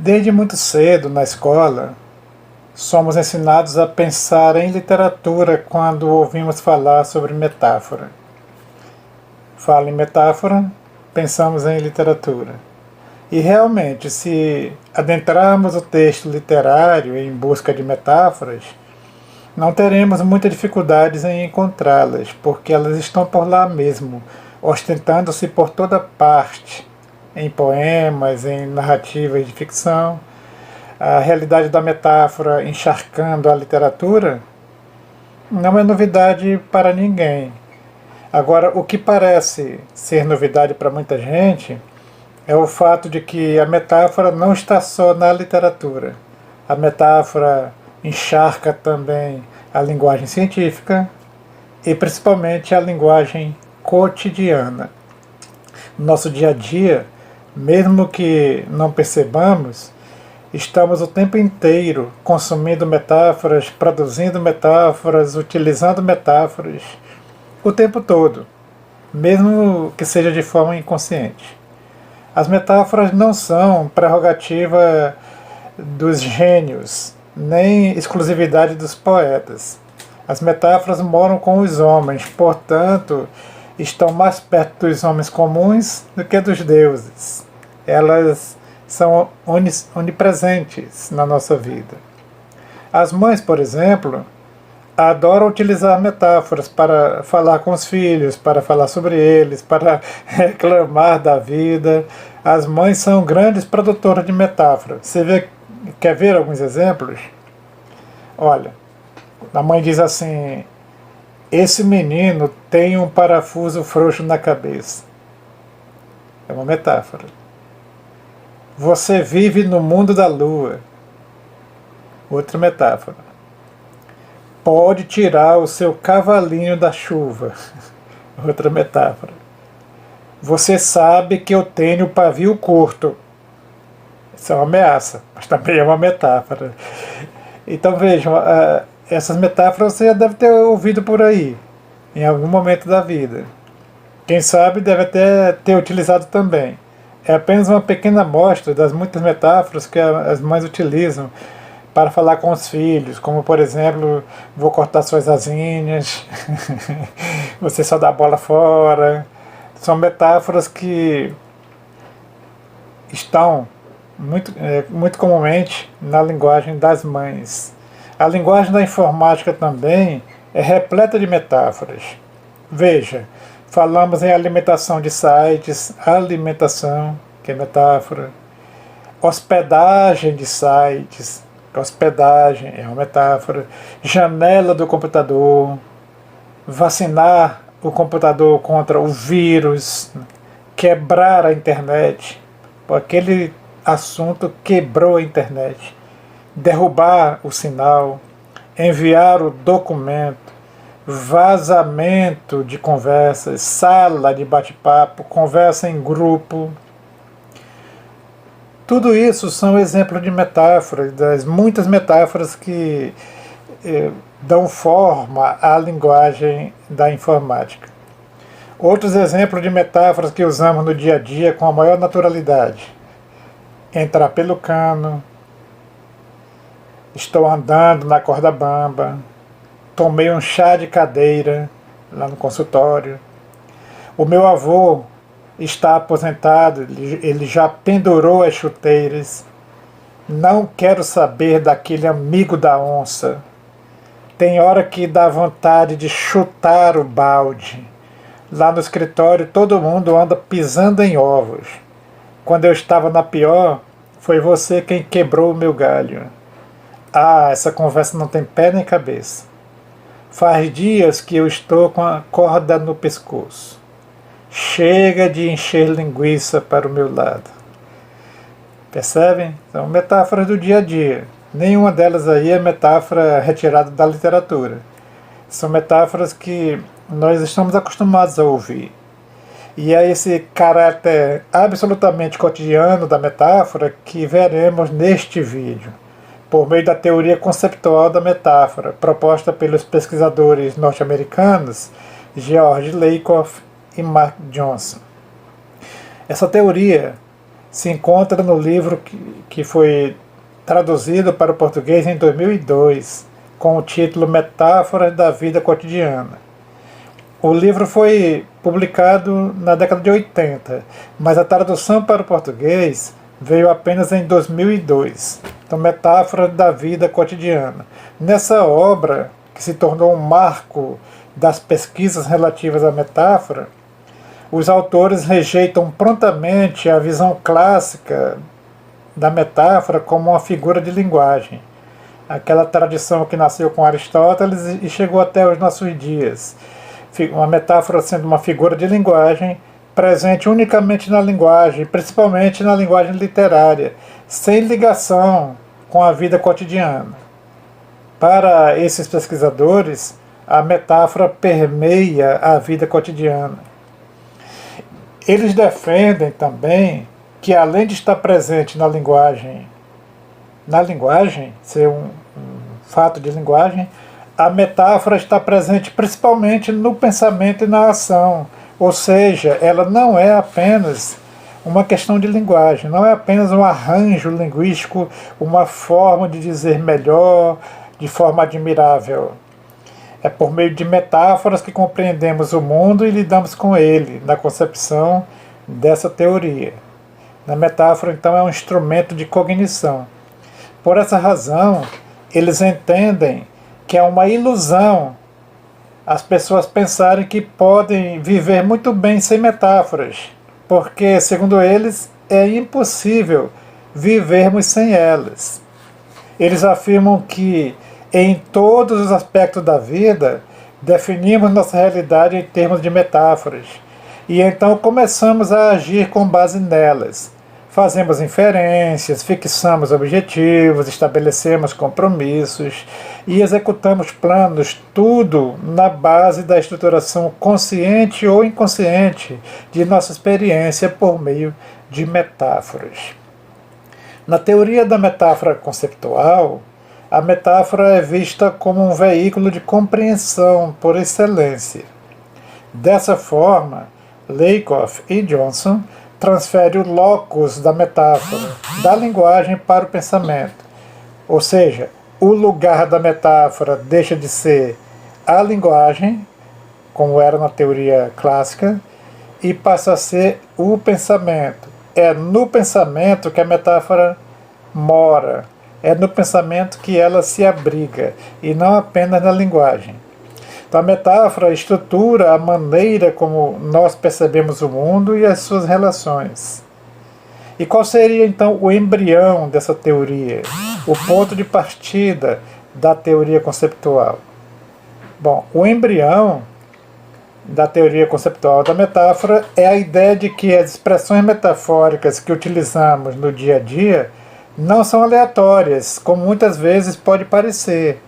Desde muito cedo, na escola, somos ensinados a pensar em literatura quando ouvimos falar sobre metáfora. Fala em metáfora, pensamos em literatura. E realmente, se adentrarmos o texto literário em busca de metáforas, não teremos muitas dificuldades em encontrá-las, porque elas estão por lá mesmo, ostentando-se por toda parte, em poemas, em narrativas de ficção. A realidade da metáfora encharcando a literatura não é novidade para ninguém. Agora, o que parece ser novidade para muita gente é o fato de que a metáfora não está só na literatura. A metáfora encharca também a linguagem científica e principalmente a linguagem cotidiana. No nosso dia a dia, mesmo que não percebamos, estamos o tempo inteiro consumindo metáforas, produzindo metáforas, utilizando metáforas, o tempo todo, mesmo que seja de forma inconsciente. As metáforas não são prerrogativa dos gênios, nem exclusividade dos poetas. As metáforas moram com os homens, portanto, estão mais perto dos homens comuns do que dos deuses. Elas são onipresentes na nossa vida. As mães, por exemplo, adoram utilizar metáforas para falar com os filhos, para falar sobre eles, para reclamar da vida. As mães são grandes produtoras de metáforas. Quer ver alguns exemplos? Olha, a mãe diz assim: esse menino tem um parafuso frouxo na cabeça. É uma metáfora. Você vive no mundo da lua. Outra metáfora. Pode tirar o seu cavalinho da chuva. Outra metáfora. Você sabe que eu tenho pavio curto. Isso é uma ameaça, mas também é uma metáfora. Então vejam, essas metáforas você já deve ter ouvido por aí, em algum momento da vida. Quem sabe deve até ter utilizado também. É apenas uma pequena amostra das muitas metáforas que as mães utilizam para falar com os filhos, como por exemplo, vou cortar suas asinhas, você só dá a bola fora. São metáforas que estão muito comumente na linguagem das mães. A linguagem da informática também é repleta de metáforas. Veja, falamos em alimentação de sites, alimentação, que é metáfora, hospedagem de sites, hospedagem é uma metáfora, janela do computador, vacinar o computador contra o vírus, quebrar a internet, aquele assunto quebrou a internet, derrubar o sinal, enviar o documento, vazamento de conversas, sala de bate-papo, conversa em grupo. Tudo isso são exemplos de metáforas, das muitas metáforas que dão forma à linguagem da informática. Outros exemplos de metáforas que usamos no dia a dia com a maior naturalidade. Entrar pelo cano, estou andando na corda bamba, tomei um chá de cadeira lá no consultório, o meu avô está aposentado, ele já pendurou as chuteiras, não quero saber daquele amigo da onça, tem hora que dá vontade de chutar o balde, lá no escritório todo mundo anda pisando em ovos, quando eu estava na pior, foi você quem quebrou o meu galho. Ah, essa conversa não tem pé nem cabeça. Faz dias que eu estou com a corda no pescoço. Chega de encher linguiça para o meu lado. Percebem? São metáforas do dia a dia. Nenhuma delas aí é metáfora retirada da literatura. São metáforas que nós estamos acostumados a ouvir. E é esse caráter absolutamente cotidiano da metáfora que veremos neste vídeo, por meio da teoria conceptual da metáfora, proposta pelos pesquisadores norte-americanos George Lakoff e Mark Johnson. Essa teoria se encontra no livro que foi traduzido para o português em 2002, com o título Metáforas da Vida Cotidiana. O livro foi publicado na década de 80, mas a tradução para o português veio apenas em 2002. Então, Metáfora da Vida Cotidiana. Nessa obra, que se tornou um marco das pesquisas relativas à metáfora, os autores rejeitam prontamente a visão clássica da metáfora como uma figura de linguagem, aquela tradição que nasceu com Aristóteles e chegou até os nossos dias. Uma metáfora sendo uma figura de linguagem presente unicamente na linguagem, principalmente na linguagem literária, sem ligação com a vida cotidiana. Para esses pesquisadores, a metáfora permeia a vida cotidiana. Eles defendem também que, além de estar presente na linguagem, ser um fato de linguagem, a metáfora está presente principalmente no pensamento e na ação, ou seja, ela não é apenas uma questão de linguagem, não é apenas um arranjo linguístico, uma forma de dizer melhor, de forma admirável. É por meio de metáforas que compreendemos o mundo e lidamos com ele, na concepção dessa teoria. A metáfora, então, é um instrumento de cognição. Por essa razão, eles entendem que é uma ilusão as pessoas pensarem que podem viver muito bem sem metáforas, porque, segundo eles, é impossível vivermos sem elas. Eles afirmam que, em todos os aspectos da vida, definimos nossa realidade em termos de metáforas, e então começamos a agir com base nelas. Fazemos inferências, fixamos objetivos, estabelecemos compromissos e executamos planos, tudo na base da estruturação consciente ou inconsciente de nossa experiência por meio de metáforas. Na teoria da metáfora conceptual, a metáfora é vista como um veículo de compreensão por excelência. Dessa forma, Lakoff e Johnson transfere o locus da metáfora, da linguagem para o pensamento. Ou seja, o lugar da metáfora deixa de ser a linguagem, como era na teoria clássica, e passa a ser o pensamento. É no pensamento que a metáfora mora, é no pensamento que ela se abriga, e não apenas na linguagem. Então, a metáfora estrutura a maneira como nós percebemos o mundo e as suas relações. E qual seria, então, o embrião dessa teoria? O ponto de partida da teoria conceptual? Bom, o embrião da teoria conceptual da metáfora é a ideia de que as expressões metafóricas que utilizamos no dia a dia não são aleatórias, como muitas vezes pode parecer.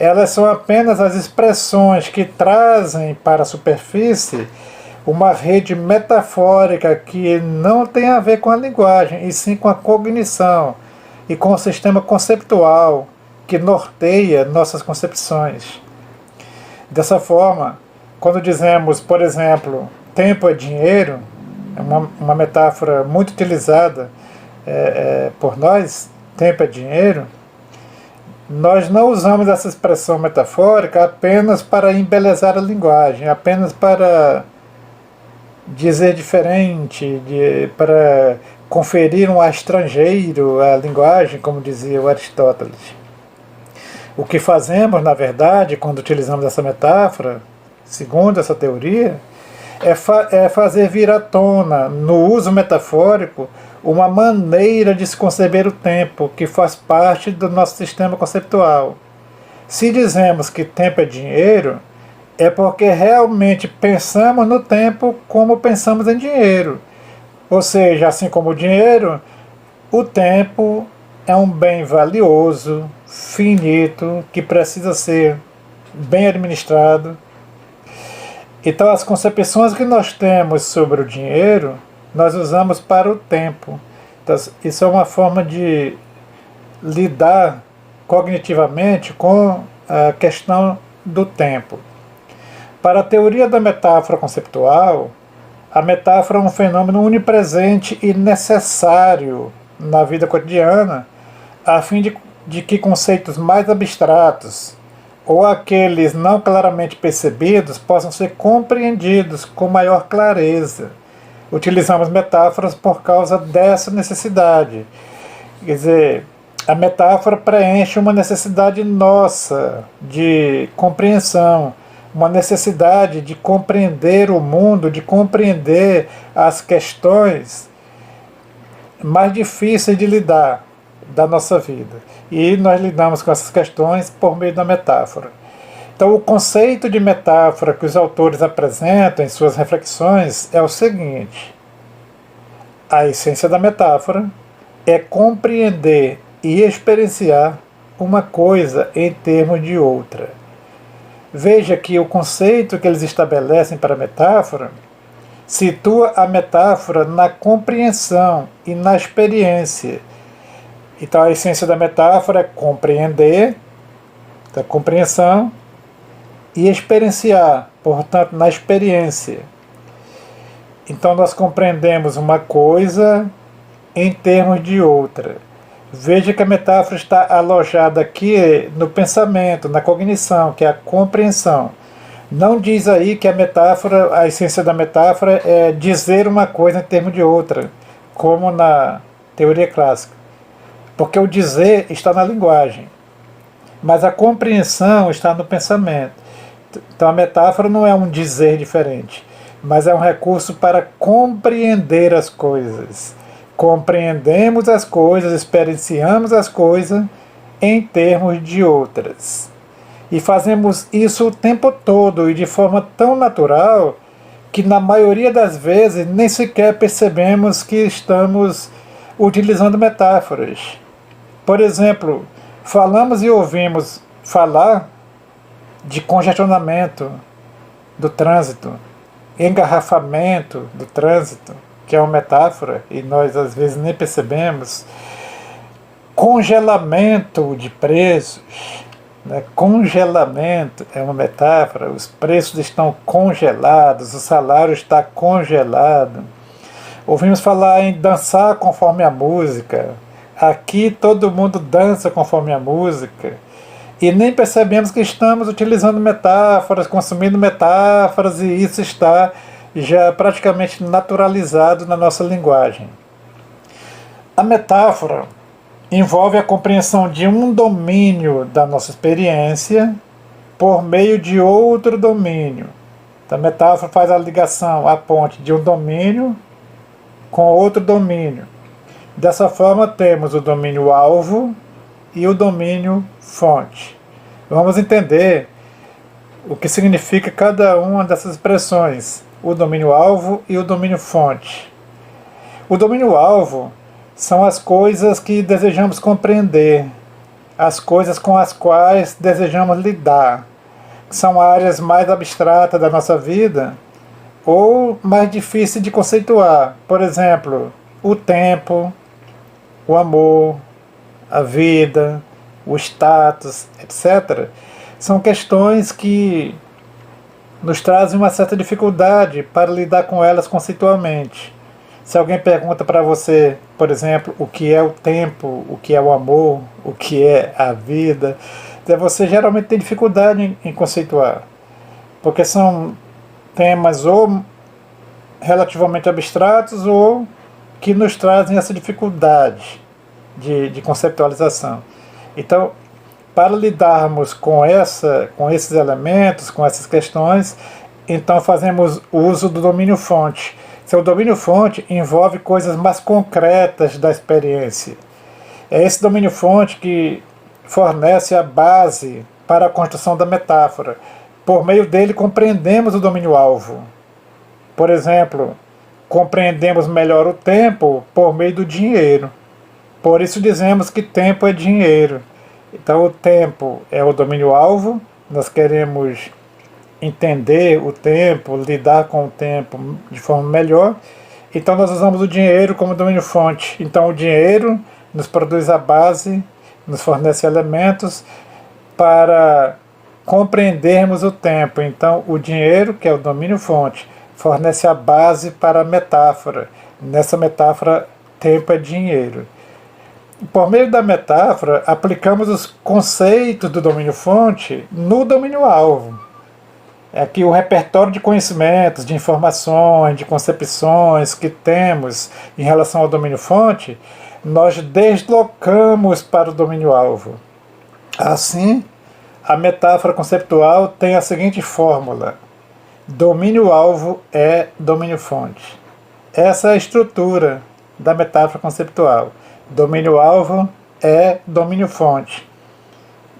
Elas são apenas as expressões que trazem para a superfície uma rede metafórica que não tem a ver com a linguagem, e sim com a cognição e com o sistema conceptual que norteia nossas concepções. Dessa forma, quando dizemos, por exemplo, tempo é dinheiro, é uma metáfora muito utilizada por nós, tempo é dinheiro, nós não usamos essa expressão metafórica apenas para embelezar a linguagem, apenas para dizer diferente, para conferir um ar estrangeiro à linguagem, como dizia o Aristóteles. O que fazemos, na verdade, quando utilizamos essa metáfora, segundo essa teoria, é fazer vir à tona, no uso metafórico, uma maneira de se conceber o tempo, que faz parte do nosso sistema conceptual. Se dizemos que tempo é dinheiro, é porque realmente pensamos no tempo como pensamos em dinheiro. Ou seja, assim como o dinheiro, o tempo é um bem valioso, finito, que precisa ser bem administrado. Então, as concepções que nós temos sobre o dinheiro, nós usamos para o tempo. Então, isso é uma forma de lidar cognitivamente com a questão do tempo. Para a teoria da metáfora conceptual, A metáfora é um fenômeno onipresente e necessário na vida cotidiana, a fim de que conceitos mais abstratos ou aqueles não claramente percebidos possam ser compreendidos com maior clareza. Utilizamos metáforas por causa dessa necessidade. Quer dizer, a metáfora preenche uma necessidade nossa de compreensão, uma necessidade de compreender o mundo, de compreender as questões mais difíceis de lidar da nossa vida. E nós lidamos com essas questões por meio da metáfora. Então, o conceito de metáfora que os autores apresentam em suas reflexões é o seguinte: a essência da metáfora é compreender e experienciar uma coisa em termos de outra. Veja que o conceito que eles estabelecem para a metáfora situa a metáfora na compreensão e na experiência. Então, a essência da metáfora é compreender, da compreensão, e experienciar, portanto, na experiência. Então, nós compreendemos uma coisa em termos de outra. Veja que a metáfora está alojada aqui no pensamento, na cognição, que é a compreensão. Não diz aí que a metáfora, a essência da metáfora é dizer uma coisa em termos de outra, como na teoria clássica. Porque o dizer está na linguagem, mas a compreensão está no pensamento. Então a metáfora não é um dizer diferente, mas é um recurso para compreender as coisas. Compreendemos as coisas, experienciamos as coisas em termos de outras. E fazemos isso o tempo todo e de forma tão natural que na maioria das vezes nem sequer percebemos que estamos utilizando metáforas. Por exemplo, falamos e ouvimos falar de congestionamento do trânsito, engarrafamento do trânsito, que é uma metáfora, e nós às vezes nem percebemos, congelamento de preços, né? Congelamento é uma metáfora, os preços estão congelados, o salário está congelado. Ouvimos falar em dançar conforme a música, aqui todo mundo dança conforme a música, e nem percebemos que estamos utilizando metáforas, consumindo metáforas, e isso está já praticamente naturalizado na nossa linguagem. A metáfora envolve a compreensão de um domínio da nossa experiência por meio de outro domínio. Então, a metáfora faz a ligação, a ponte de um domínio com outro domínio. Dessa forma, temos o domínio alvo e o domínio fonte. Vamos entender o que significa cada uma dessas expressões, o domínio alvo e o domínio fonte. O domínio alvo são as coisas que desejamos compreender, as coisas com as quais desejamos lidar. São áreas mais abstratas da nossa vida ou mais difíceis de conceituar. Por exemplo, o tempo, o amor, a vida, o status, etc. São questões que nos trazem uma certa dificuldade para lidar com elas conceitualmente. Se alguém pergunta para você, por exemplo, o que é o tempo, o que é o amor, o que é a vida, você geralmente tem dificuldade em conceituar, porque são temas ou relativamente abstratos ou que nos trazem essa dificuldade de conceptualização. Então, para lidarmos com esses elementos, com essas questões, então fazemos uso do domínio fonte. Seu domínio fonte envolve coisas mais concretas da experiência. É esse domínio fonte que fornece a base para a construção da metáfora. Por meio dele compreendemos o domínio alvo. Por exemplo, compreendemos melhor o tempo por meio do dinheiro. Por isso dizemos que tempo é dinheiro. Então o tempo é o domínio alvo, nós queremos entender o tempo, lidar com o tempo de forma melhor. Então nós usamos o dinheiro como domínio fonte. Então o dinheiro nos produz a base, nos fornece elementos para compreendermos o tempo. Então o dinheiro, que é o domínio fonte, fornece a base para a metáfora. Nessa metáfora, tempo é dinheiro. Por meio da metáfora, aplicamos os conceitos do domínio-fonte no domínio-alvo. É que o repertório de conhecimentos, de informações, de concepções que temos em relação ao domínio-fonte, nós deslocamos para o domínio-alvo. Assim, a metáfora conceptual tem a seguinte fórmula: domínio-alvo é domínio-fonte. Essa é a estrutura da metáfora conceptual. Domínio-alvo é domínio-fonte.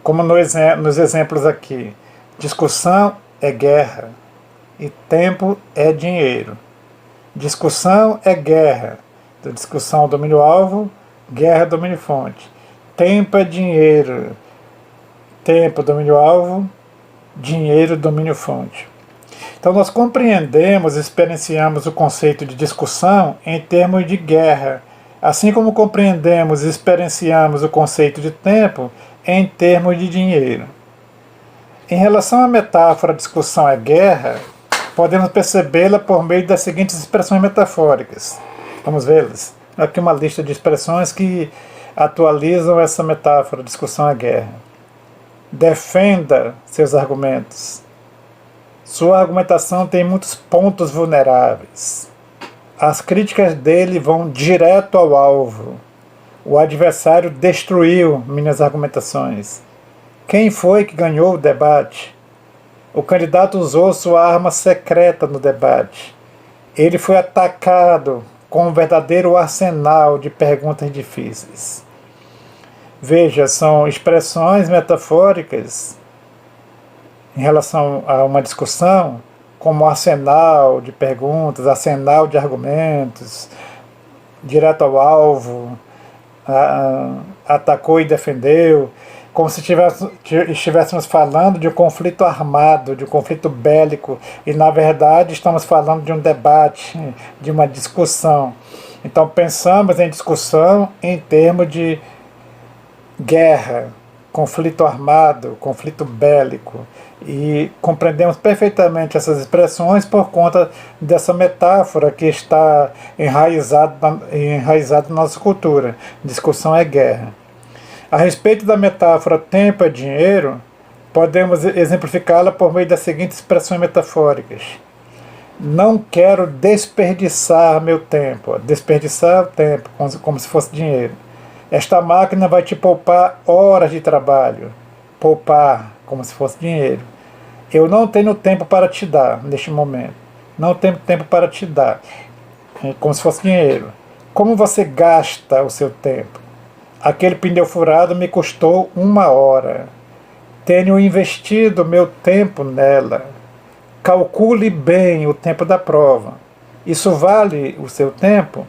Como nos exemplos aqui, discussão é guerra e tempo é dinheiro. Discussão é guerra. Então, discussão domínio-alvo, guerra domínio-fonte. Tempo é dinheiro. Tempo domínio-alvo, dinheiro domínio-fonte. Então nós compreendemos e experienciamos o conceito de discussão em termos de guerra, assim como compreendemos e experienciamos o conceito de tempo em termos de dinheiro. Em relação à metáfora discussão é guerra, podemos percebê-la por meio das seguintes expressões metafóricas. Vamos vê-las. Aqui uma lista de expressões que atualizam essa metáfora discussão é guerra. Defenda seus argumentos. Sua argumentação tem muitos pontos vulneráveis. As críticas dele vão direto ao alvo. O adversário destruiu minhas argumentações. Quem foi que ganhou o debate? O candidato usou sua arma secreta no debate. Ele foi atacado com um verdadeiro arsenal de perguntas difíceis. Veja, são expressões metafóricas em relação a uma discussão, como arsenal de perguntas, arsenal de argumentos, direto ao alvo, atacou e defendeu, como se estivéssemos falando de um conflito armado, de um conflito bélico, e na verdade estamos falando de um debate, de uma discussão. Então pensamos em discussão em termos de guerra, conflito armado, conflito bélico, e compreendemos perfeitamente essas expressões por conta dessa metáfora que está enraizada na nossa cultura. Discussão é guerra. A respeito da metáfora tempo é dinheiro, podemos exemplificá-la por meio das seguintes expressões metafóricas. Não quero desperdiçar meu tempo. Desperdiçar o tempo, como se fosse dinheiro. Esta máquina vai te poupar horas de trabalho. Poupar, como se fosse dinheiro. Eu não tenho tempo para te dar neste momento. Não tenho tempo para te dar. Como se fosse dinheiro. Como você gasta o seu tempo? Aquele pneu furado me custou 1 hora. Tenho investido meu tempo nela. Calcule bem o tempo da prova. Isso vale o seu tempo?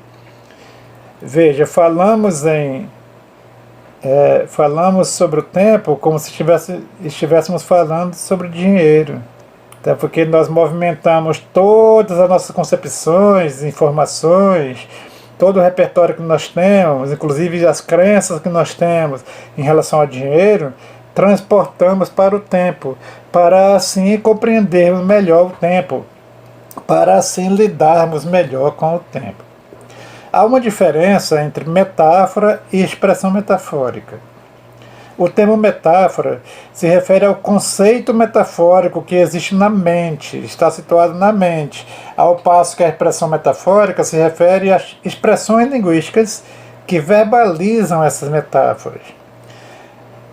Veja, falamos sobre o tempo como se estivéssemos falando sobre dinheiro. Até porque nós movimentamos todas as nossas concepções, informações, todo o repertório que nós temos, inclusive as crenças que nós temos em relação ao dinheiro, transportamos para o tempo, para assim compreendermos melhor o tempo, para assim lidarmos melhor com o tempo. Há uma diferença entre metáfora e expressão metafórica. O termo metáfora se refere ao conceito metafórico que existe na mente, está situado na mente, ao passo que a expressão metafórica se refere às expressões linguísticas que verbalizam essas metáforas.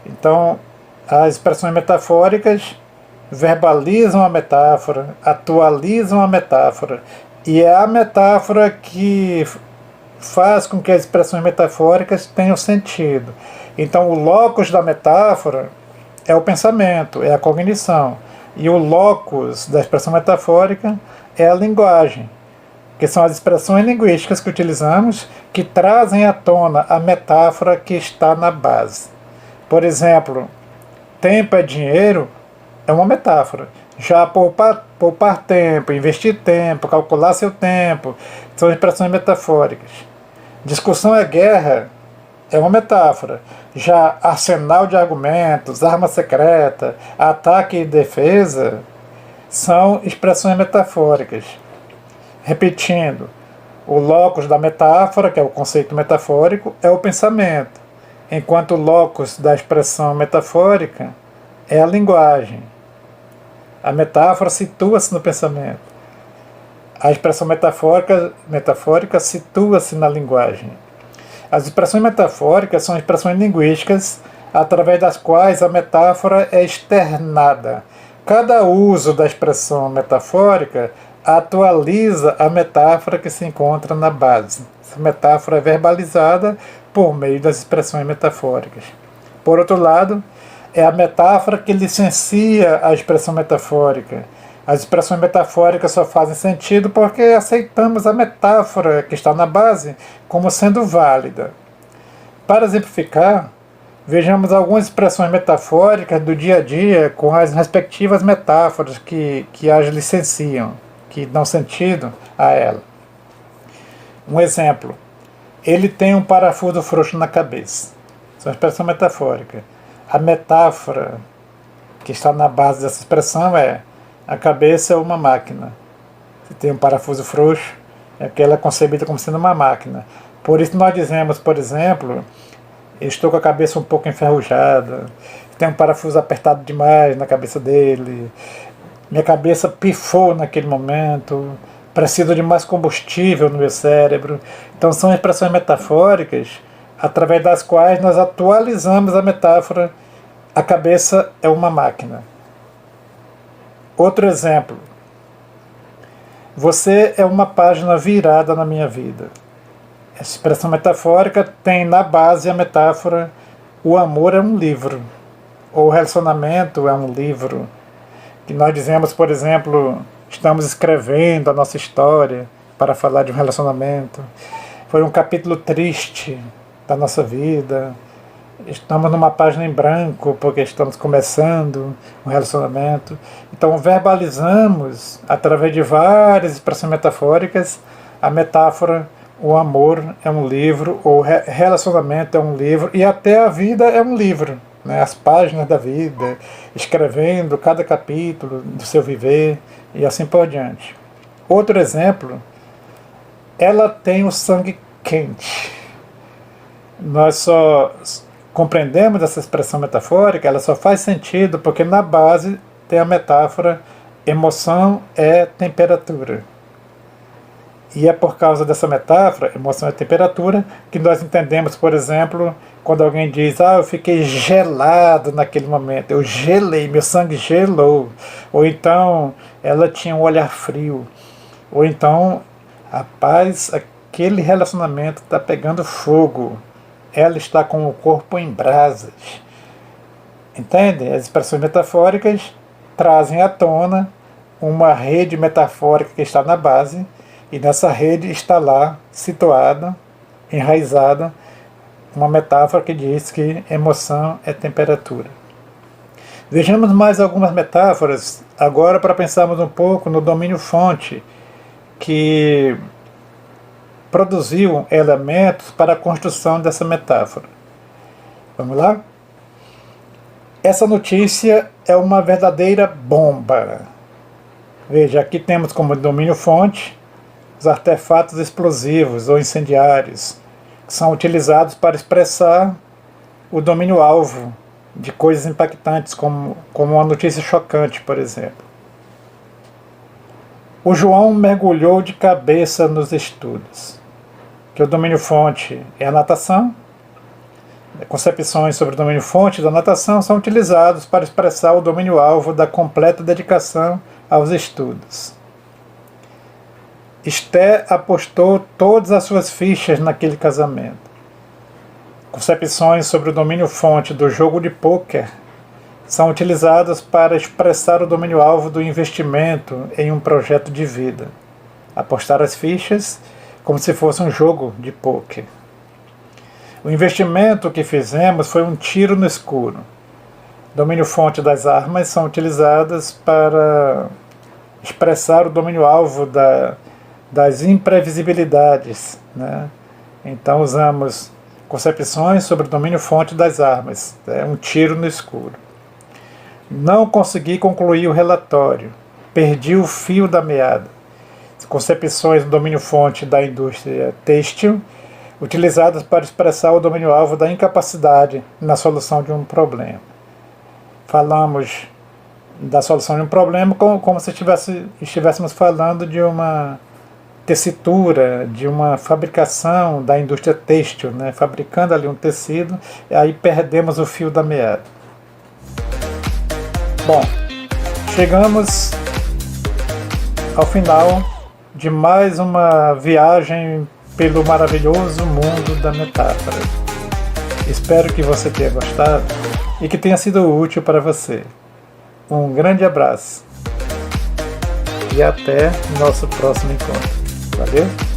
Então, as expressões metafóricas verbalizam a metáfora, atualizam a metáfora, e é a metáfora que faz com que as expressões metafóricas tenham sentido. Então, o locus da metáfora é o pensamento, é a cognição. E o locus da expressão metafórica é a linguagem, que são as expressões linguísticas que utilizamos que trazem à tona a metáfora que está na base. Por exemplo, tempo é dinheiro é uma metáfora. Já poupar tempo, investir tempo, calcular seu tempo, são expressões metafóricas. Discussão é guerra é uma metáfora. Já arsenal de argumentos, arma secreta, ataque e defesa são expressões metafóricas. Repetindo, o locus da metáfora, que é o conceito metafórico, é o pensamento, enquanto o locus da expressão metafórica é a linguagem. A metáfora situa-se no pensamento. A expressão metafórica situa-se na linguagem. As expressões metafóricas são expressões linguísticas através das quais a metáfora é externada. Cada uso da expressão metafórica atualiza a metáfora que se encontra na base. Essa metáfora é verbalizada por meio das expressões metafóricas. Por outro lado, é a metáfora que licencia a expressão metafórica. As expressões metafóricas só fazem sentido porque aceitamos a metáfora que está na base como sendo válida. Para exemplificar, vejamos algumas expressões metafóricas do dia a dia com as respectivas metáforas que as licenciam, que dão sentido a ela. Um exemplo: ele tem um parafuso frouxo na cabeça. Essa é uma expressão metafórica. A metáfora que está na base dessa expressão é: a cabeça é uma máquina. Se tem um parafuso frouxo, é que ela é concebida como sendo uma máquina. Por isso nós dizemos, por exemplo, eu estou com a cabeça um pouco enferrujada, tem um parafuso apertado demais na cabeça dele, minha cabeça pifou naquele momento, preciso de mais combustível no meu cérebro. Então são expressões metafóricas através das quais nós atualizamos a metáfora: a cabeça é uma máquina. Outro exemplo: você é uma página virada na minha vida. Essa expressão metafórica tem na base a metáfora: o amor é um livro, ou o relacionamento é um livro. Que nós dizemos, por exemplo, estamos escrevendo a nossa história para falar de um relacionamento. Foi um capítulo triste da nossa vida. Estamos numa página em branco porque estamos começando um relacionamento. Então verbalizamos, através de várias expressões metafóricas, a metáfora: o amor é um livro, ou relacionamento é um livro, e até a vida é um livro, né? As páginas da vida, escrevendo cada capítulo do seu viver e assim por diante. Outro exemplo: ela tem o sangue quente. Nós só compreendemos essa expressão metafórica, ela só faz sentido porque na base tem a metáfora: emoção é temperatura. E é por causa dessa metáfora, emoção é temperatura, que nós entendemos, por exemplo, quando alguém diz: eu fiquei gelado naquele momento, eu gelei, meu sangue gelou. Ou então, ela tinha um olhar frio. Ou então, rapaz, aquele relacionamento está pegando fogo, ela está com o corpo em brasas. Entende? As expressões metafóricas trazem à tona uma rede metafórica que está na base, e nessa rede está lá, situada, enraizada, uma metáfora que diz que emoção é temperatura. Vejamos mais algumas metáforas, agora para pensarmos um pouco no domínio fonte, que produziu elementos para a construção dessa metáfora. Vamos lá? Essa notícia é uma verdadeira bomba. Veja, aqui temos como domínio fonte os artefatos explosivos ou incendiários, que são utilizados para expressar o domínio-alvo de coisas impactantes, como uma notícia chocante, por exemplo. O João mergulhou de cabeça nos estudos. Que o domínio-fonte é a natação. Concepções sobre o domínio-fonte da natação são utilizados para expressar o domínio-alvo da completa dedicação aos estudos. Esté apostou todas as suas fichas naquele casamento. Concepções sobre o domínio-fonte do jogo de pôquer são utilizadas para expressar o domínio-alvo do investimento em um projeto de vida. Apostar as fichas como se fosse um jogo de pôquer. O investimento que fizemos foi um tiro no escuro. Domínio-fonte das armas são utilizadas para expressar o domínio-alvo das imprevisibilidades, né? Então usamos concepções sobre o domínio-fonte das armas, um tiro no escuro. Não consegui concluir o relatório, perdi o fio da meada. concepções do domínio-fonte da indústria têxtil, utilizadas para expressar o domínio-alvo da incapacidade na solução de um problema. Falamos da solução de um problema como se estivéssemos falando de uma tessitura, de uma fabricação da indústria têxtil, né? Fabricando ali um tecido, e aí perdemos o fio da meada. Bom, chegamos ao final de mais uma viagem pelo maravilhoso mundo da metáfora. Espero que você tenha gostado e que tenha sido útil para você. Um grande abraço e até nosso próximo encontro. Valeu?